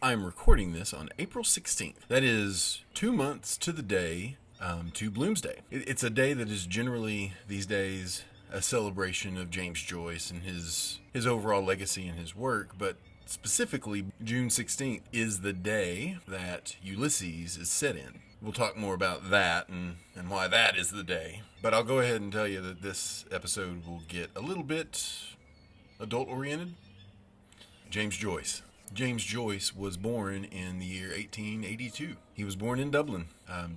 I'm recording this on April 16th. That is 2 months to the day to Bloomsday. It's a day that is generally, these days, a celebration of James Joyce and his overall legacy and his work, but specifically, June 16th is the day that Ulysses is set in. We'll talk more about that and why that is the day. But I'll go ahead and tell you that this episode will get a little bit adult-oriented. James Joyce. James Joyce was born in the year 1882. He was born in Dublin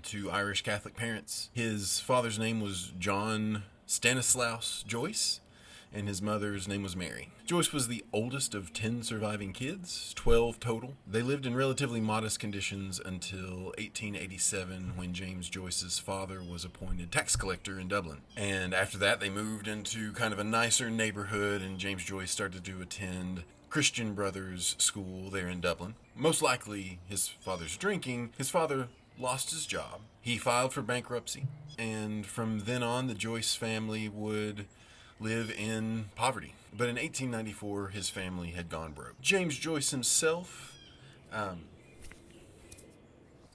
to Irish Catholic parents. His father's name was John Stanislaus Joyce, and his mother's name was Mary. Joyce was the oldest of 10 surviving kids, 12 total. They lived in relatively modest conditions until 1887, when James Joyce's father was appointed tax collector in Dublin. And after that, they moved into kind of a nicer neighborhood, and James Joyce started to attend Christian Brothers School there in Dublin. Most likely his father's drinking. His father lost his job. He filed for bankruptcy. And from then on, the Joyce family would live in poverty. But in 1894, his family had gone broke. James Joyce himself,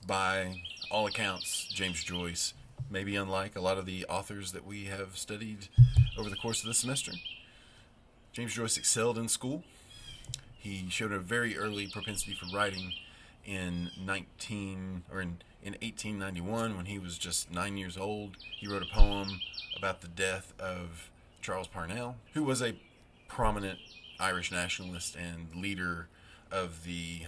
by all accounts, James Joyce, maybe unlike a lot of the authors that we have studied over the course of this semester, James Joyce excelled in school. He showed a very early propensity for writing in 1891, when he was just 9 years old. He wrote a poem about the death of Charles Parnell, who was a prominent Irish nationalist and leader of the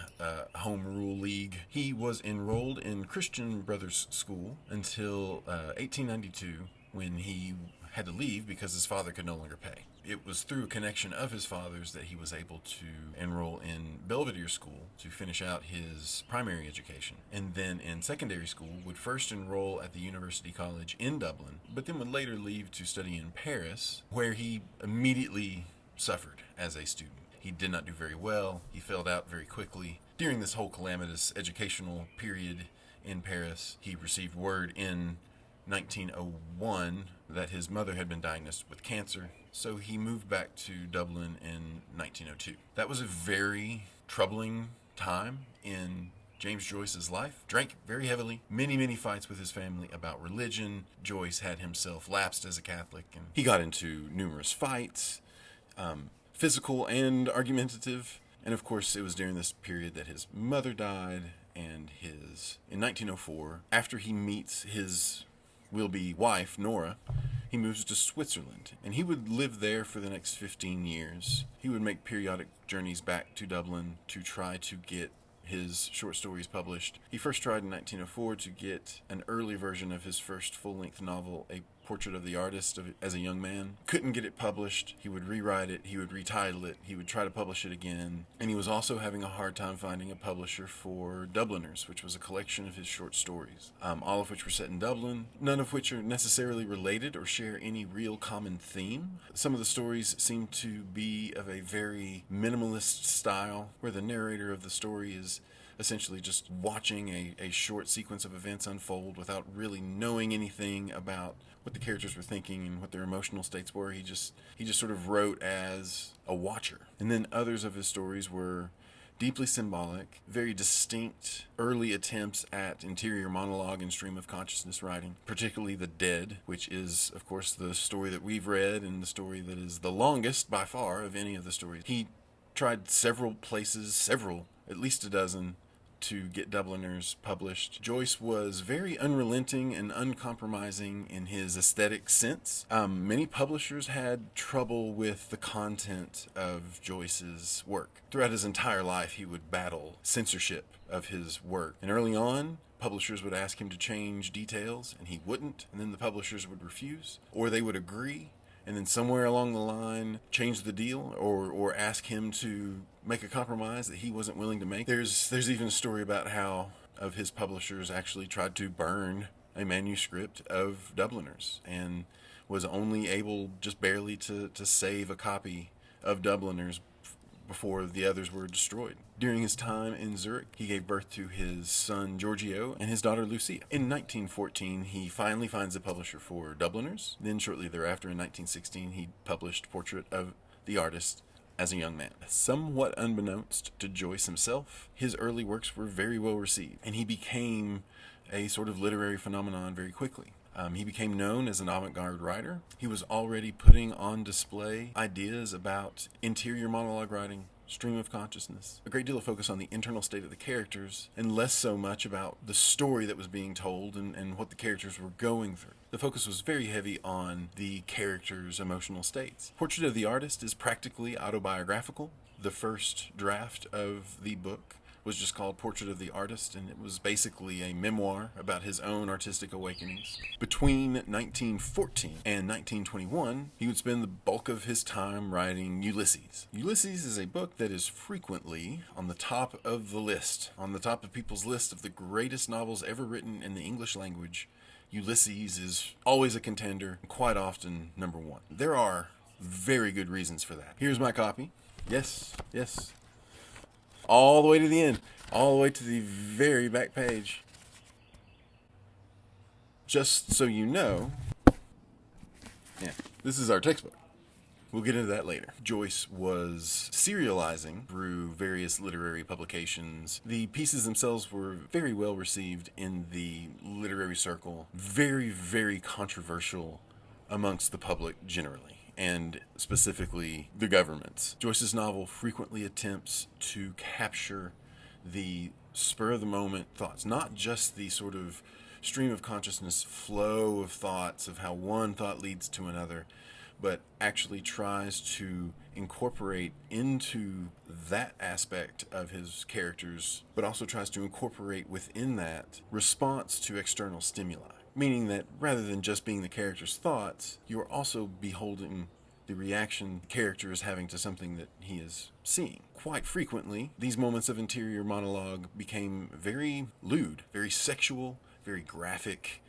Home Rule League. He was enrolled in Christian Brothers School until 1892, when he had to leave because his father could no longer pay. It was through a connection of his father's that he was able to enroll in Belvedere School to finish out his primary education. And then in secondary school would first enroll at the University College in Dublin, but then would later leave to study in Paris, where he immediately suffered as a student. He did not do very well. He failed out very quickly. During this whole calamitous educational period in Paris, he received word in 1901 that his mother had been diagnosed with cancer, so he moved back to Dublin in 1902. That was a very troubling time in James Joyce's life. Drank very heavily, many fights with his family about religion. Joyce had himself lapsed as a Catholic, and he got into numerous fights, physical and argumentative. And of course, it was during this period that his mother died, and in 1904, after he meets his will-be wife, Nora, he moves to Switzerland, and he would live there for the next 15 years. He would make periodic journeys back to Dublin to try to get his short stories published. He first tried in 1904 to get an early version of his first full-length novel, A Portrait of the Artist as a Young Man. Couldn't get it published. He would rewrite it, he would retitle it, he would try to publish it again. And he was also having a hard time finding a publisher for Dubliners, which was a collection of his short stories, all of which were set in Dublin, none of which are necessarily related or share any real common theme. Some of the stories seem to be of a very minimalist style, where the narrator of the story is essentially just watching a short sequence of events unfold without really knowing anything about what the characters were thinking and what their emotional states were. He just sort of wrote as a watcher. And then others of his stories were deeply symbolic, very distinct early attempts at interior monologue and stream of consciousness writing, particularly The Dead, which is, of course, the story that we've read and the story that is the longest by far of any of the stories. He tried several places, at least a dozen, to get Dubliners published. Joyce was very unrelenting and uncompromising in his aesthetic sense. Many publishers had trouble with the content of Joyce's work. Throughout his entire life, he would battle censorship of his work. And early on, publishers would ask him to change details, and he wouldn't, and then the publishers would refuse, or they would agree, and then somewhere along the line change the deal, or ask him to make a compromise that he wasn't willing to make. There's even a story about how of his publishers actually tried to burn a manuscript of Dubliners and was only able just barely to save a copy of Dubliners before the others were destroyed. During his time in Zurich, he gave birth to his son Giorgio and his daughter Lucia. In 1914, he finally finds a publisher for Dubliners. Then shortly thereafter, in 1916, he published Portrait of the Artist as a young man. Somewhat unbeknownst to Joyce himself, his early works were very well received, and he became a sort of literary phenomenon very quickly. He became known as an avant-garde writer. He was already putting on display ideas about interior monologue writing, stream of consciousness, a great deal of focus on the internal state of the characters, and less so much about the story that was being told and what the characters were going through. The focus was very heavy on the characters' emotional states. Portrait of the Artist is practically autobiographical. The first draft of the book was just called Portrait of the Artist, and it was basically a memoir about his own artistic awakenings. Between 1914 and 1921, he would spend the bulk of his time writing Ulysses. Ulysses is a book that is frequently on the top of the list, on the top of people's list of the greatest novels ever written in the English language. Ulysses is always a contender, quite often number one. There are very good reasons for that. Here's my copy. Yes, yes. All the way to the end, all the way to the very back page. Just so you know, yeah, this is our textbook. We'll get into that later. Joyce was serializing through various literary publications. The pieces themselves were very well received in the literary circle, very, very controversial amongst the public generally, and specifically the governments. Joyce's novel frequently attempts to capture the spur-of-the-moment thoughts, not just the sort of stream of consciousness flow of thoughts of how one thought leads to another, but actually tries to incorporate into that aspect of his characters, but also tries to incorporate within that response to external stimuli. Meaning that rather than just being the character's thoughts, you are also beholding the reaction the character is having to something that he is seeing. Quite frequently, these moments of interior monologue became very lewd, very sexual, very graphic,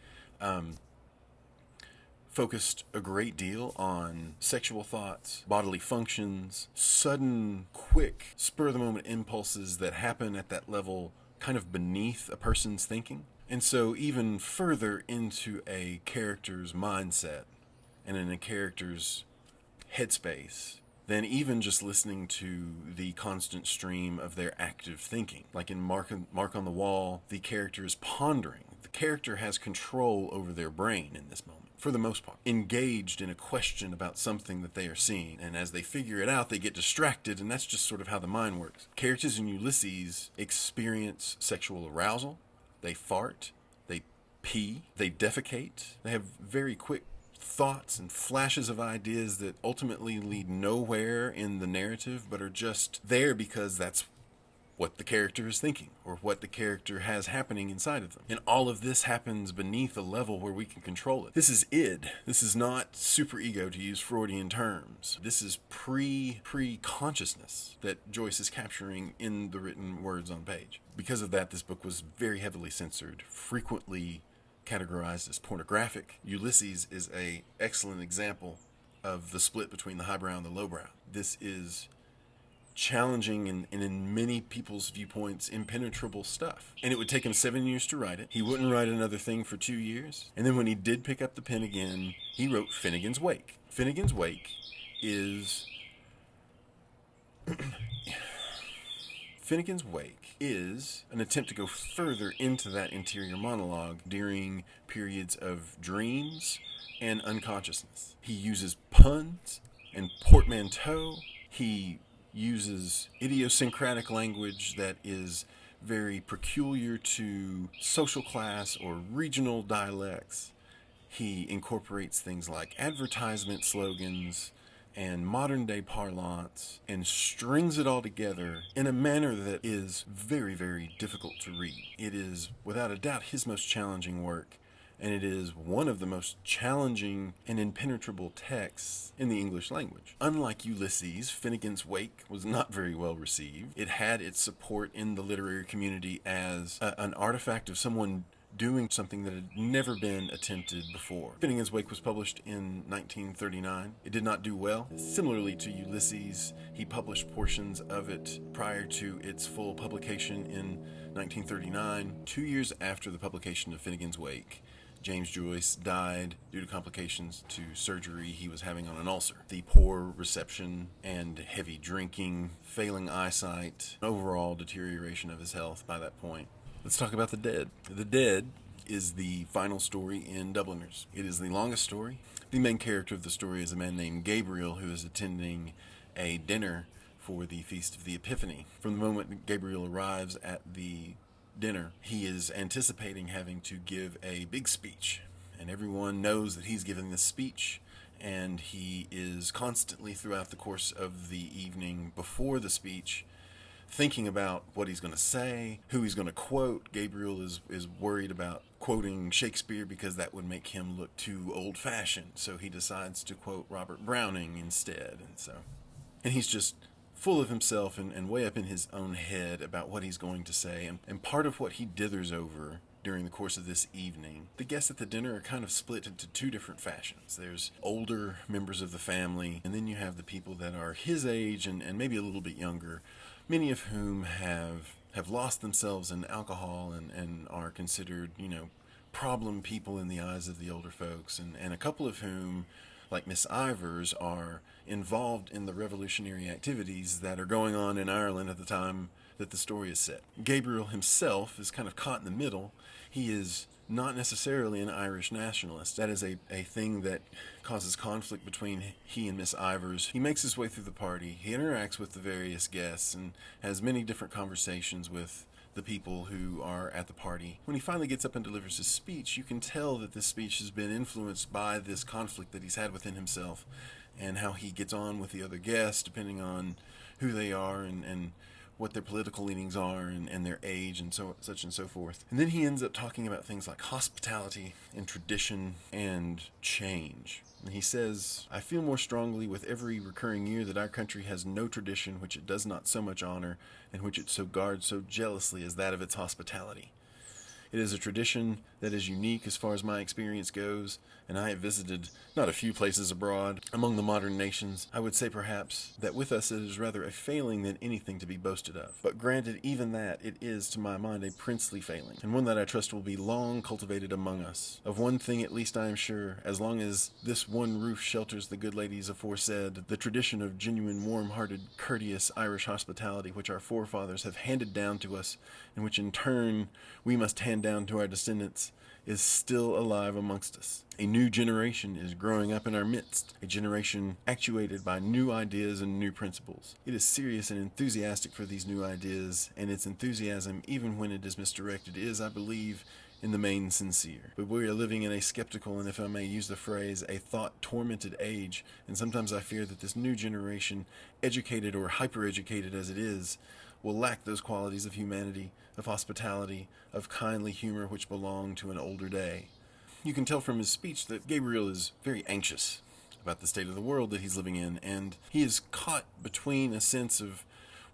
focused a great deal on sexual thoughts, bodily functions, sudden, quick, spur-of-the-moment impulses that happen at that level kind of beneath a person's thinking. And so even further into a character's mindset and in a character's headspace than even just listening to the constant stream of their active thinking. Like in Mark on the Wall, the character is pondering. The character has control over their brain in this moment, for the most part, engaged in a question about something that they are seeing. And as they figure it out, they get distracted, and that's just sort of how the mind works. Characters in Ulysses experience sexual arousal. They fart, they pee, they defecate. They have very quick thoughts and flashes of ideas that ultimately lead nowhere in the narrative, but are just there because that's what the character is thinking or what the character has happening inside of them. And all of this happens beneath a level where we can control it. This is id. This is not superego, to use Freudian terms. This is pre-consciousness that Joyce is capturing in the written words on page. Because of that, this book was very heavily censored, frequently categorized as pornographic. Ulysses is an excellent example of the split between the highbrow and the lowbrow. This is challenging and in many people's viewpoints, impenetrable stuff. And it would take him 7 years to write it. He wouldn't write another thing for 2 years. And then when he did pick up the pen again, he wrote Finnegan's Wake. Finnegan's Wake is... Finnegan's Wake is an attempt to go further into that interior monologue during periods of dreams and unconsciousness. He uses puns and portmanteau. He uses idiosyncratic language that is very peculiar to social class or regional dialects. He incorporates things like advertisement slogans and modern day parlance and strings it all together in a manner that is very, very difficult to read. It is without a doubt his most challenging work, and it is one of the most challenging and impenetrable texts in the English language. Unlike Ulysses, Finnegan's Wake was not very well received. It had its support in the literary community as an artifact of someone doing something that had never been attempted before. Finnegan's Wake was published in 1939. It did not do well. Similarly to Ulysses, he published portions of it prior to its full publication in 1939. 2 years after the publication of Finnegan's Wake, James Joyce died due to complications to surgery he was having on an ulcer. The poor reception and heavy drinking, failing eyesight, overall deterioration of his health by that point. Let's talk about The Dead. The Dead is the final story in Dubliners. It is the longest story. The main character of the story is a man named Gabriel who is attending a dinner for the Feast of the Epiphany. From the moment that Gabriel arrives at the dinner, he is anticipating having to give a big speech, and everyone knows that he's giving this speech, and he is constantly throughout the course of the evening before the speech thinking about what he's going to say, who he's going to quote. Gabriel is worried about quoting Shakespeare because that would make him look too old-fashioned, so he decides to quote Robert Browning instead. And he's just full of himself and way up in his own head about what he's going to say. And part of what he dithers over during the course of this evening, the guests at the dinner are kind of split into two different fashions. There's older members of the family, and then you have the people that are his age and maybe a little bit younger, many of whom have lost themselves in alcohol and are considered, problem people in the eyes of the older folks, and a couple of whom, like Miss Ivers, are involved in the revolutionary activities that are going on in Ireland at the time that the story is set. Gabriel himself is kind of caught in the middle. He is not necessarily an Irish nationalist. That is a thing that causes conflict between he and Miss Ivers. He makes his way through the party. He interacts with the various guests and has many different conversations with the people who are at the party. When he finally gets up and delivers his speech, you can tell that this speech has been influenced by this conflict that he's had within himself and how he gets on with the other guests depending on who they are and what their political leanings are and their age and such and so forth. And then he ends up talking about things like hospitality and tradition and change. And he says, "I feel more strongly with every recurring year that our country has no tradition which it does not so much honor and which it so guards so jealously as that of its hospitality. It is a tradition that is unique as far as my experience goes, and I have visited not a few places abroad. Among the modern nations, I would say perhaps that with us it is rather a failing than anything to be boasted of. But granted, even that, it is, to my mind, a princely failing, and one that I trust will be long cultivated among us. Of one thing at least I am sure, as long as this one roof shelters the good ladies aforesaid, the tradition of genuine, warm-hearted, courteous Irish hospitality which our forefathers have handed down to us, and which in turn we must hand down to our descendants, is still alive amongst us. A new generation is growing up in our midst, a generation actuated by new ideas and new principles. It is serious and enthusiastic for these new ideas, and its enthusiasm, even when it is misdirected, is, I believe, in the main sincere. But we are living in a skeptical, and if I may use the phrase, a thought-tormented age, and sometimes I fear that this new generation, educated or hyper-educated as it is, will lack those qualities of humanity, of hospitality, of kindly humor which belong to an older day." You can tell from his speech that Gabriel is very anxious about the state of the world that he's living in, and he is caught between a sense of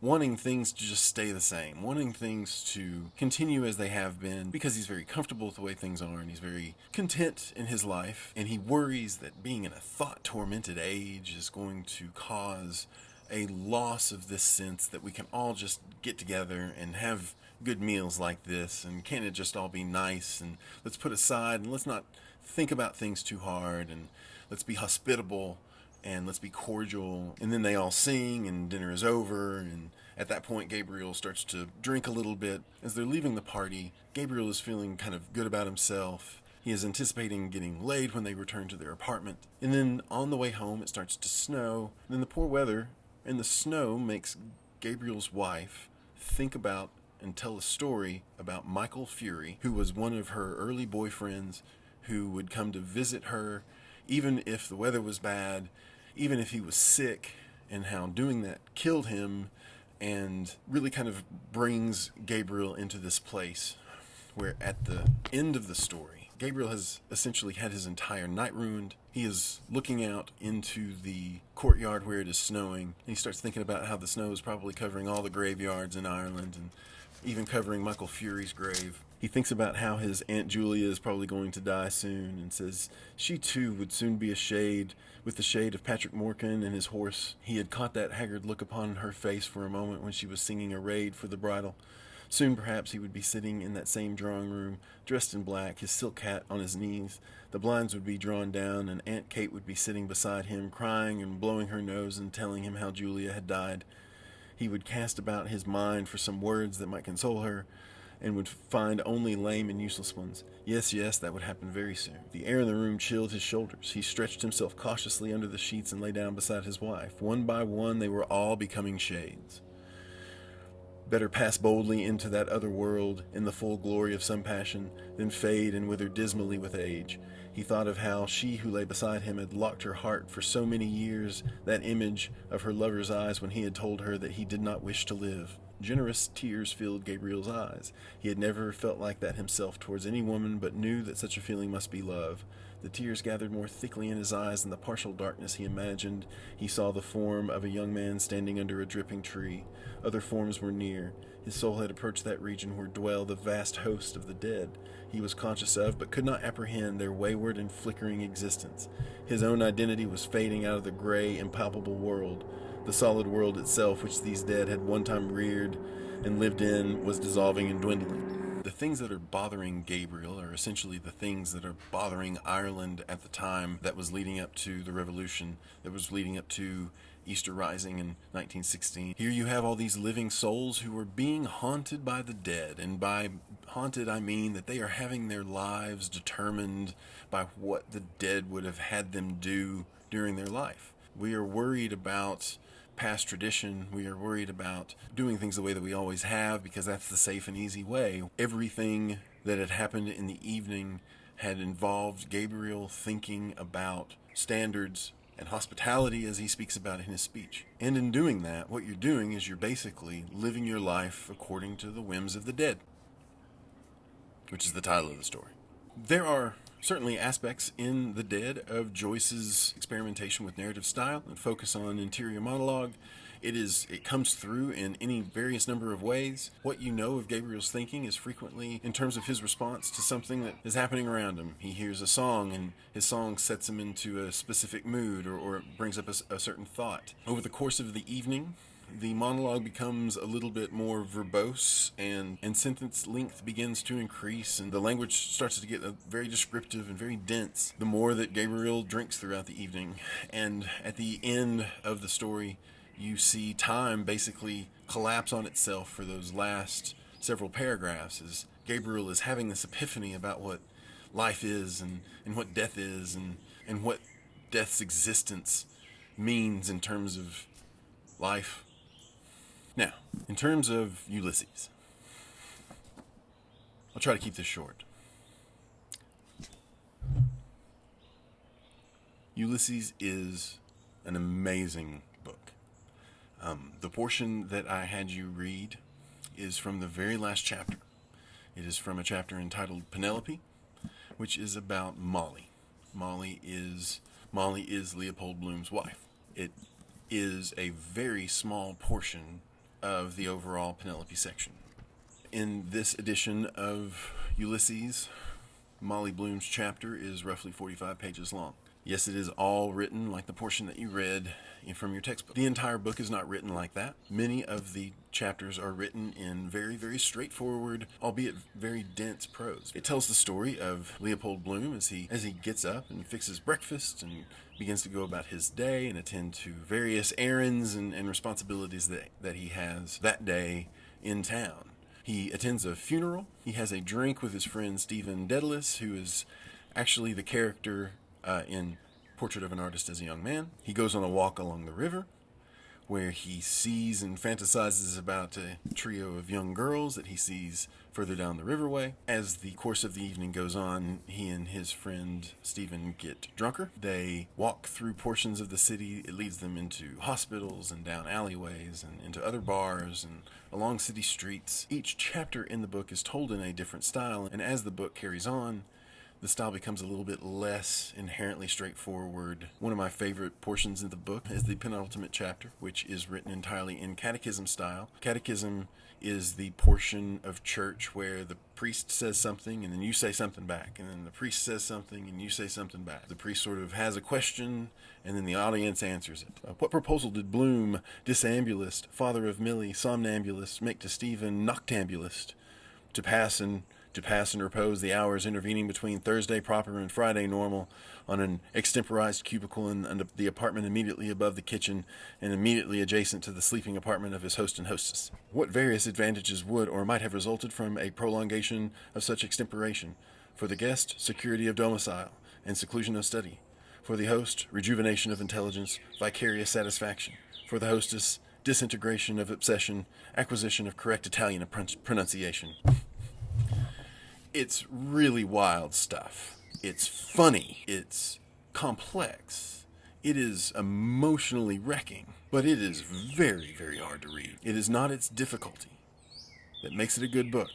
wanting things to just stay the same, wanting things to continue as they have been, because he's very comfortable with the way things are, and he's very content in his life, and he worries that being in a thought-tormented age is going to cause a loss of this sense that we can all just get together and have good meals like this, and can't it just all be nice, and let's put aside and let's not think about things too hard, and let's be hospitable and let's be cordial. And then they all sing and dinner is over, and at that point Gabriel starts to drink a little bit. As they're leaving the party, Gabriel is feeling kind of good about himself. He is anticipating getting laid when they return to their apartment. And then on the way home it starts to snow. And then the poor weather and the snow makes Gabriel's wife think about and tell a story about Michael Fury, who was one of her early boyfriends who would come to visit her even if the weather was bad, even if he was sick, and how doing that killed him, and really kind of brings Gabriel into this place where at the end of the story, Gabriel has essentially had his entire night ruined. He is looking out into the courtyard where it is snowing, and he starts thinking about how the snow is probably covering all the graveyards in Ireland, and even covering Michael Fury's grave. He thinks about how his Aunt Julia is probably going to die soon, and says she too would soon be with the shade of Patrick Morkan and his horse. He had caught that haggard look upon her face for a moment when she was singing a raid for the bridal. Soon perhaps he would be sitting in that same drawing room, dressed in black, his silk hat on his knees. The blinds would be drawn down, and Aunt Kate would be sitting beside him, crying and blowing her nose and telling him how Julia had died. He would cast about his mind for some words that might console her, and would find only lame and useless ones. Yes, that would happen very soon. The air in the room chilled his shoulders. He stretched himself cautiously under the sheets and lay down beside his wife. One by one, they were all becoming shades. Better pass boldly into that other world in the full glory of some passion, than fade and wither dismally with age. He thought of how she who lay beside him had locked her heart for so many years, that image of her lover's eyes when he had told her that he did not wish to live. Generous tears filled Gabriel's eyes. He had never felt like that himself towards any woman, but knew that such a feeling must be love. The tears gathered more thickly in his eyes. In the partial darkness he imagined he saw the form of a young man standing under a dripping tree. Other forms were near. His soul had approached that region where dwell the vast host of the dead. He was conscious of, but could not apprehend, their wayward and flickering existence. His own identity was fading out of the gray, impalpable world. The solid world itself, which these dead had one time reared and lived in, was dissolving and dwindling. The things that are bothering Gabriel are essentially the things that are bothering Ireland at the time that was leading up to the revolution, that was leading up to Easter Rising in 1916. Here you have all these living souls who are being haunted by the dead, and by haunted I mean that they are having their lives determined by what the dead would have had them do during their life. We are worried about past tradition. We are worried about doing things the way that we always have, because that's the safe and easy way. Everything that had happened in the evening had involved Gabriel thinking about standards and hospitality, as he speaks about in his speech. And in doing that, what you're doing is you're basically living your life according to the whims of the dead, which is the title of the story. There are certainly aspects in The Dead of Joyce's experimentation with narrative style and focus on interior monologue. It comes through in any various number of ways. What you know of Gabriel's thinking is frequently in terms of his response to something that is happening around him. He hears a song, and his song sets him into a specific mood, or brings up a certain thought. Over the course of the evening, the monologue becomes a little bit more verbose, and sentence length begins to increase, and the language starts to get very descriptive and very dense the more that Gabriel drinks throughout the evening. And at the end of the story, you see time basically collapse on itself for those last several paragraphs, as Gabriel is having this epiphany about what life is, and what death is, and what death's existence means in terms of life. Now, in terms of Ulysses, I'll try to keep this short. Ulysses is an amazing book. The portion that I had you read is from the very last chapter. It is from a chapter entitled Penelope, which is about Molly. Molly is Leopold Bloom's wife. It is a very small portion of the overall Penelope section. In this edition of Ulysses, Molly Bloom's chapter is roughly 45 pages long. Yes, it is all written like the portion that you read from your textbook. The entire book is not written like that. Many of the chapters are written in very, very straightforward, albeit very dense prose. It tells the story of Leopold Bloom as he gets up and fixes breakfast and begins to go about his day and attend to various errands and responsibilities that he has that day in town. He attends a funeral. He has a drink with his friend Stephen Dedalus, who is actually the character in Portrait of an Artist as a Young Man. He goes on a walk along the river, where he sees and fantasizes about a trio of young girls that he sees further down the riverway. As the course of the evening goes on, he and his friend Stephen get drunker. They walk through portions of the city. It leads them into hospitals and down alleyways and into other bars and along city streets. Each chapter in the book is told in a different style, and as the book carries on, the style becomes a little bit less inherently straightforward. One of my favorite portions of the book is the penultimate chapter, which is written entirely in catechism style. Catechism is the portion of church where the priest says something and then you say something back, and then the priest says something and you say something back. The priest sort of has a question and then the audience answers it. What proposal did Bloom, disambulist, father of Millie, somnambulist, make to Stephen, noctambulist, to pass and repose the hours intervening between Thursday proper and Friday normal on an extemporized cubicle in the apartment immediately above the kitchen and immediately adjacent to the sleeping apartment of his host and hostess? What various advantages would or might have resulted from a prolongation of such extemporation? For the guest, security of domicile and seclusion of study. For the host, rejuvenation of intelligence, vicarious satisfaction. For the hostess, disintegration of obsession, acquisition of correct Italian pronunciation. It's really wild stuff. It's funny. It's complex. It is emotionally wrecking, but it is very, very hard to read. It is not its difficulty that makes it a good book.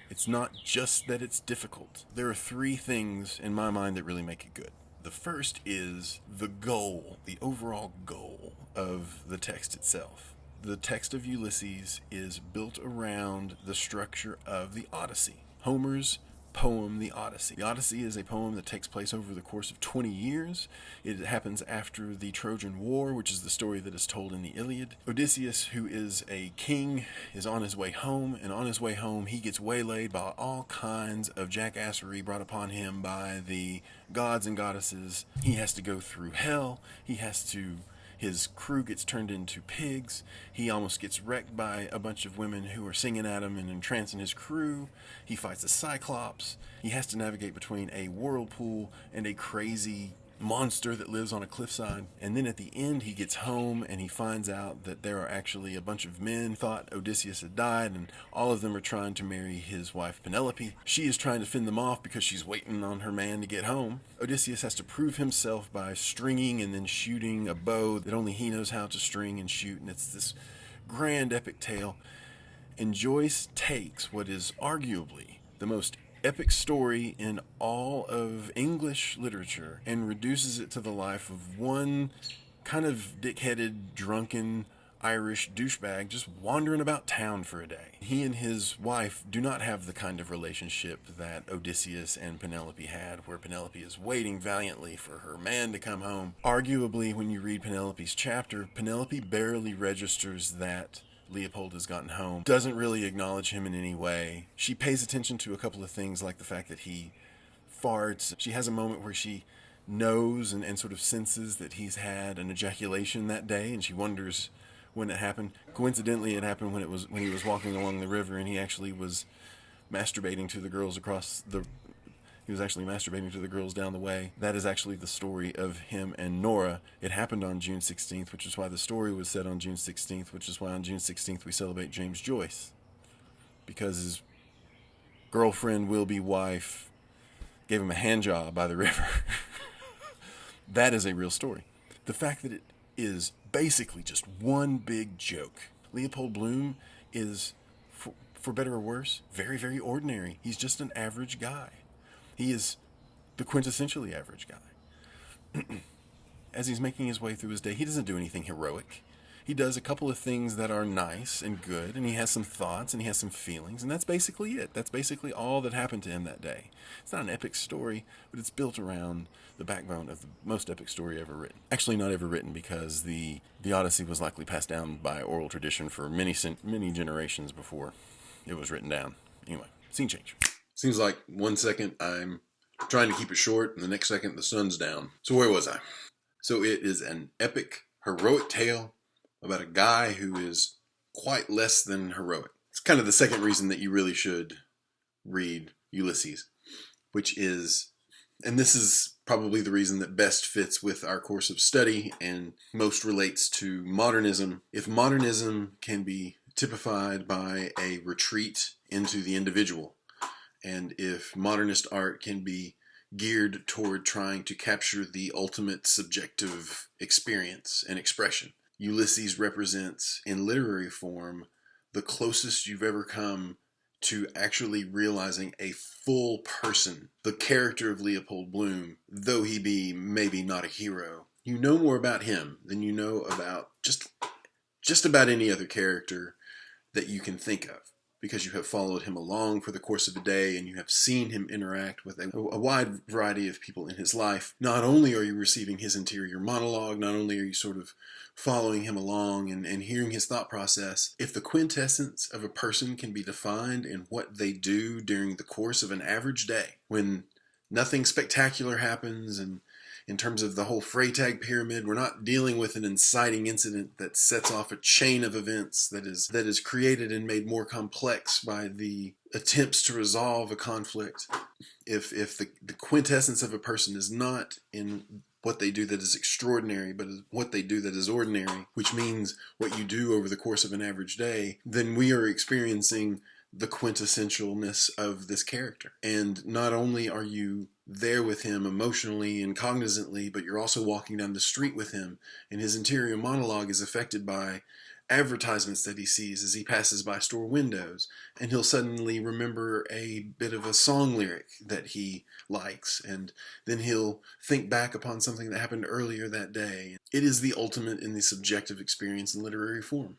It's not just that it's difficult. There are three things in my mind that really make it good. The first is the goal, the overall goal of the text itself. The text of Ulysses is built around the structure of the Odyssey. Homer's poem, The Odyssey. The Odyssey is a poem that takes place over the course of 20 years. It happens after the Trojan War, which is the story that is told in the Iliad. Odysseus, who is a king, is on his way home, and on his way home he gets waylaid by all kinds of jackassery brought upon him by the gods and goddesses. He has to go through hell. His crew gets turned into pigs. He almost gets wrecked by a bunch of women who are singing at him and entrancing his crew. He fights a cyclops. He has to navigate between a whirlpool and a crazy monster that lives on a cliffside. And then at the end, he gets home and he finds out that there are actually a bunch of men thought Odysseus had died, and all of them are trying to marry his wife Penelope. She is trying to fend them off because she's waiting on her man to get home. Odysseus has to prove himself by stringing and then shooting a bow that only he knows how to string and shoot, and it's this grand epic tale. And Joyce takes what is arguably the most epic story in all of English literature and reduces it to the life of one kind of dick-headed, drunken Irish douchebag just wandering about town for a day. He and his wife do not have the kind of relationship that Odysseus and Penelope had, where Penelope is waiting valiantly for her man to come home. Arguably, when you read Penelope's chapter, Penelope barely registers that Leopold has gotten home, doesn't really acknowledge him in any way. She pays attention to a couple of things like the fact that he farts. She has a moment where she knows and sort of senses that he's had an ejaculation that day, and she wonders when it happened. Coincidentally, it happened when he was walking along the river, and he actually was masturbating to the girls he was actually masturbating to the girls down the way. That is actually the story of him and Nora. It happened on June 16th, which is why the story was set on June 16th, which is why on June 16th we celebrate James Joyce. Because his girlfriend, will-be wife, gave him a hand job by the river. That is a real story. The fact that it is basically just one big joke. Leopold Bloom is, for better or worse, very, very ordinary. He's just an average guy. He is the quintessentially average guy. As he's making his way through his day, he doesn't do anything heroic. He does a couple of things that are nice and good, and he has some thoughts and he has some feelings, and that's basically it. That's basically all that happened to him that day. It's not an epic story, but it's built around the backbone of the most epic story ever written. Actually, not ever written, because the Odyssey was likely passed down by oral tradition for many generations before it was written down. Anyway, scene change. Seems like 1 second I'm trying to keep it short, and the next second the sun's down. So where was I? So it is an epic, heroic tale about a guy who is quite less than heroic. It's kind of the second reason that you really should read Ulysses, which is, and this is probably the reason that best fits with our course of study and most relates to modernism. If modernism can be typified by a retreat into the individual, and if modernist art can be geared toward trying to capture the ultimate subjective experience and expression, Ulysses represents, in literary form, the closest you've ever come to actually realizing a full person, the character of Leopold Bloom, though he be maybe not a hero. You know more about him than you know about just about any other character that you can think of, because you have followed him along for the course of a day and you have seen him interact with a wide variety of people in his life. Not only are you receiving his interior monologue, not only are you sort of following him along and hearing his thought process. If the quintessence of a person can be defined in what they do during the course of an average day, when nothing spectacular happens, and in terms of the whole Freytag pyramid, we're not dealing with an inciting incident that sets off a chain of events that is created and made more complex by the attempts to resolve a conflict. If the quintessence of a person is not in what they do that is extraordinary, but what they do that is ordinary, which means what you do over the course of an average day, then we are experiencing the quintessentialness of this character. And not only are you there with him emotionally and cognizantly, but you're also walking down the street with him, and his interior monologue is affected by advertisements that he sees as he passes by store windows, and he'll suddenly remember a bit of a song lyric that he likes, and then he'll think back upon something that happened earlier that day. It is the ultimate in the subjective experience in literary form.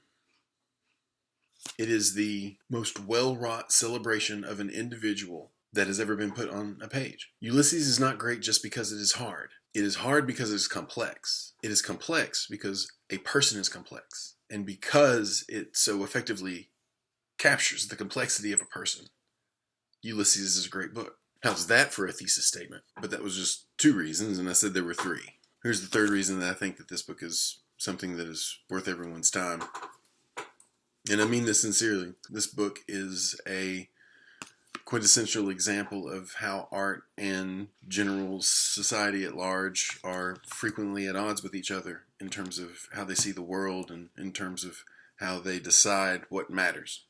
It is the most well-wrought celebration of an individual that has ever been put on a page. Ulysses is not great just because it is hard. It is hard because it is complex. It is complex because a person is complex. And because it so effectively captures the complexity of a person, Ulysses is a great book. How's that for a thesis statement? But that was just 2 reasons, and I said there were 3. Here's the 3rd reason that I think that this book is something that is worth everyone's time. And I mean this sincerely. This book is a quintessential example of how art and general society at large are frequently at odds with each other in terms of how they see the world and in terms of how they decide what matters.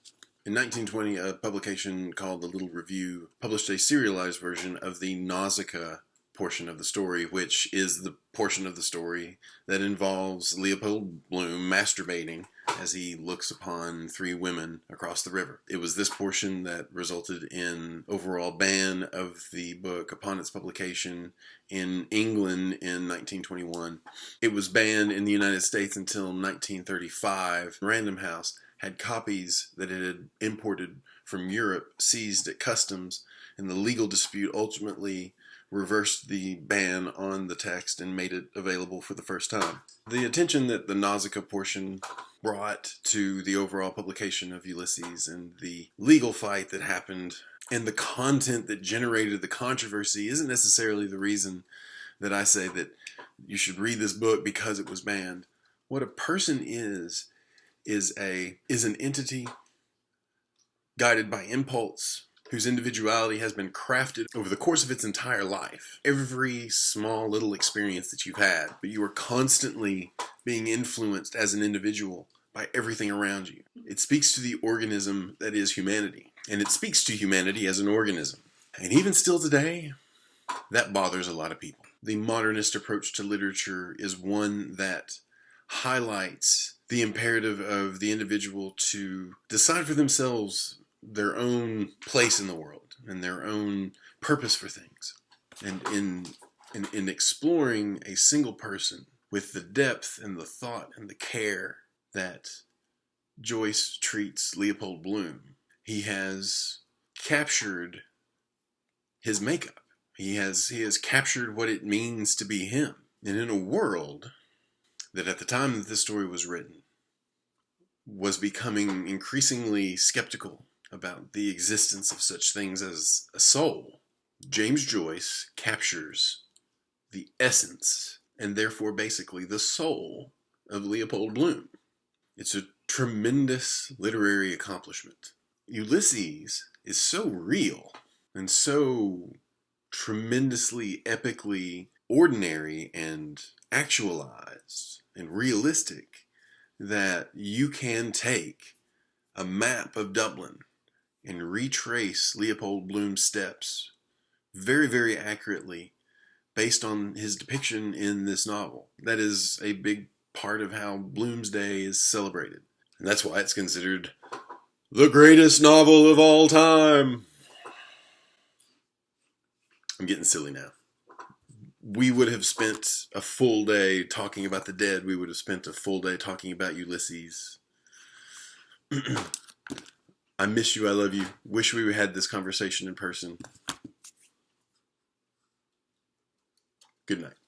In 1920, a publication called The Little Review published a serialized version of the Nausicaa portion of the story, which is the portion of the story that involves Leopold Bloom masturbating as he looks upon 3 women across the river. It was this portion that resulted in overall ban of the book upon its publication in England in 1921. It was banned in the United States until 1935. Random House had copies that it had imported from Europe seized at customs, and the legal dispute ultimately reversed the ban on the text and made it available for the first time. The attention that the Nausicaa portion brought to the overall publication of Ulysses and the legal fight that happened and the content that generated the controversy isn't necessarily the reason that I say that you should read this book because it was banned. What a person is an entity guided by impulse, whose individuality has been crafted over the course of its entire life. Every small little experience that you've had, but you are constantly being influenced as an individual by everything around you. It speaks to the organism that is humanity, and it speaks to humanity as an organism. And even still today, that bothers a lot of people. The modernist approach to literature is one that highlights the imperative of the individual to decide for themselves their own place in the world and their own purpose for things. And in exploring a single person with the depth and the thought and the care that Joyce treats Leopold Bloom, he has captured his makeup. He has captured what it means to be him. And in a world that at the time that this story was written was becoming increasingly skeptical about the existence of such things as a soul, James Joyce captures the essence and therefore basically the soul of Leopold Bloom. It's a tremendous literary accomplishment. Ulysses is so real and so tremendously epically ordinary and actualized and realistic that you can take a map of Dublin and retrace Leopold Bloom's steps very, very accurately based on his depiction in this novel. That is a big part of how Bloom's Day is celebrated. And that's why it's considered The greatest novel of all time. I'm getting silly now. We would have spent a full day talking about the dead. We would have spent a full day talking about Ulysses. I miss you. I love you. Wish we had this conversation in person. Good night.